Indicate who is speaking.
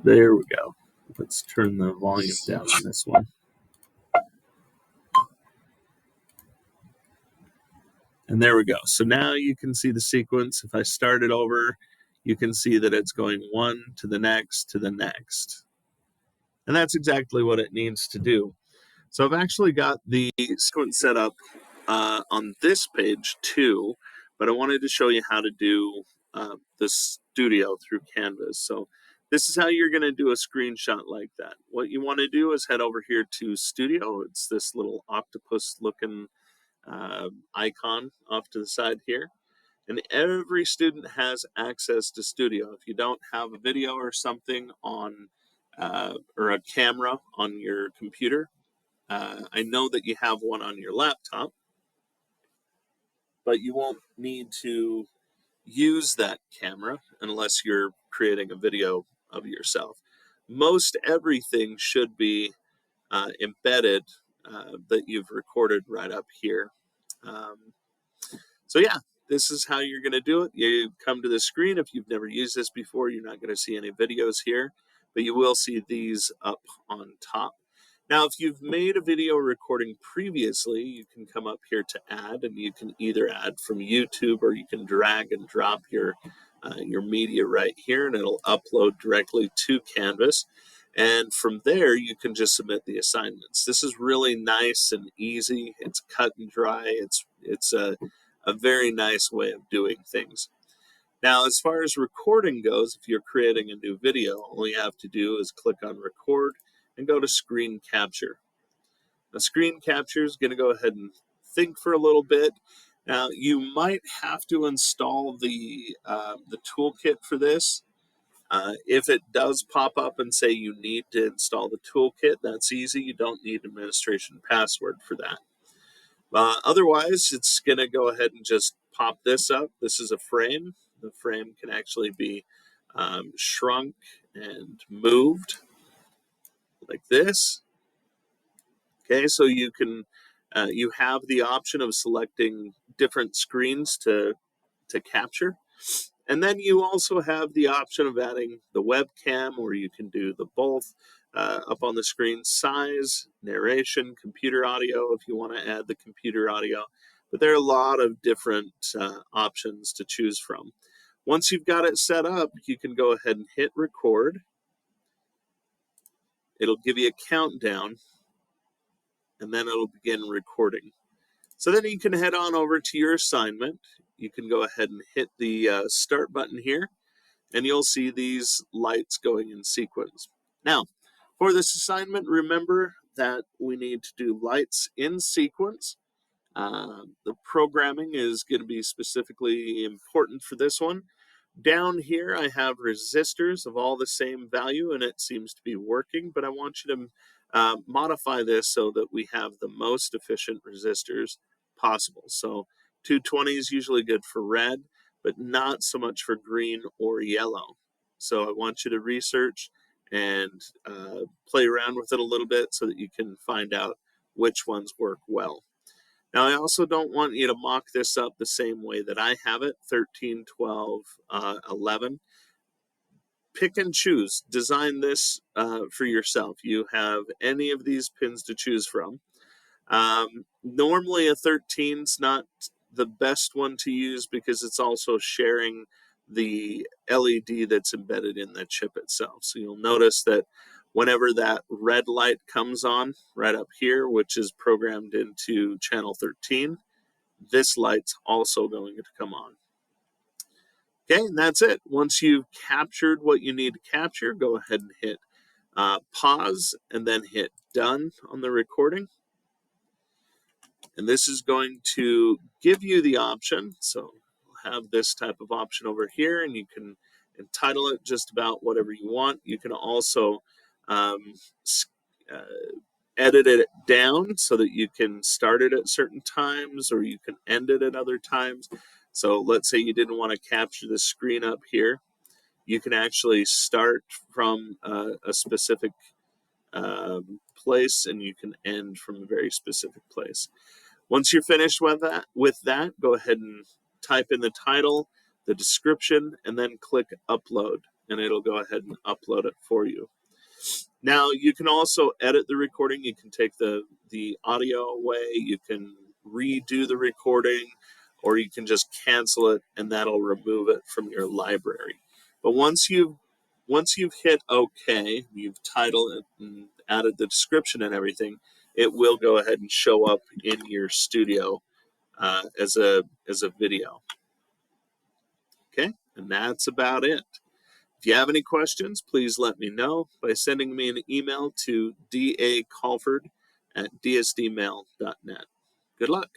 Speaker 1: There we go. Let's turn the volume down on this one. And there we go. So now you can see the sequence. If I start it over, you can see that it's going one to the next to the next. And that's exactly what it needs to do. So I've actually got the sequence set up on this page too, but I wanted to show you how to do the studio through Canvas. So this is how you're going to do a screenshot like that. What you want to do is head over here to Studio. It's this little octopus looking icon off to the side here. And every student has access to Studio. If you don't have a video or something on or a camera on your computer, I know that you have one on your laptop, but you won't need to use that camera unless you're creating a video of yourself. Most everything should be embedded that you've recorded right up here. So yeah, this is how you're going to do it. You come to the screen. If you've never used this before, you're not going to see any videos here, but you will see these up on top. Now, if you've made a video recording previously, you can come up here to add, and you can either add from YouTube or you can drag and drop your media right here, and it'll upload directly to Canvas. And from there, you can just submit the assignments. This is really nice and easy. It's cut and dry. It's a very nice way of doing things. Now, as far as recording goes, if you're creating a new video, all you have to do is click on Record and go to Screen Capture. Now, Screen Capture is going to go ahead and think for a little bit. Now, you might have to install the toolkit for this. If it does pop up and say you need to install the toolkit, that's easy. You don't need administration password for that. Otherwise, it's going to go ahead and just pop this up. This is a frame. The frame can actually be shrunk and moved like this. Okay, so you can you have the option of selecting different screens to capture. And then you also have the option of adding the webcam, or you can do the both up on the screen. Size, narration, computer audio, if you want to add the computer audio. But there are a lot of different options to choose from. Once you've got it set up, you can go ahead and hit record. It'll give you a countdown, and then it'll begin recording. So then you can head on over to your assignment. You can go ahead and hit the start button here, and you'll see these lights going in sequence. Now, for this assignment, remember that we need to do lights in sequence. The programming is going to be specifically important for this one. Down here, I have resistors of all the same value, and it seems to be working, but I want you to modify this so that we have the most efficient resistors possible. So 220 is usually good for red, but not so much for green or yellow. So I want you to research and play around with it a little bit so that you can find out which ones work well. Now, I also don't want you to mock this up the same way that I have it, 13, 12, 11. Pick and choose. Design this for yourself. You have any of these pins to choose from. Normally, a 13 is not the best one to use because it's also sharing the LED that's embedded in the chip itself. So you'll notice that whenever that red light comes on right up here, which is programmed into channel 13, this light's also going to come on. Okay, and that's it. Once you've captured what you need to capture, go ahead and hit pause and then hit done on the recording. And this is going to give you the option. So we'll have this type of option over here, and you can entitle it just about whatever you want. You can also edit it down so that you can start it at certain times or you can end it at other times. So let's say you didn't want to capture the screen up here. You can actually start from a specific place, and you can end from a very specific place. Once you're finished with that, go ahead and type in the title, the description, and then click upload. and it'll go ahead and upload it for you. Now, you can also edit the recording. You can take the audio away. You can redo the recording, or you can just cancel it, and that'll remove it from your library. But once you've hit OK, you've titled it and added the description and everything, it will go ahead and show up in your studio as a video. Okay, and that's about it. If you have any questions, please let me know by sending me an email to dacolford@dsdmail.net. Good luck.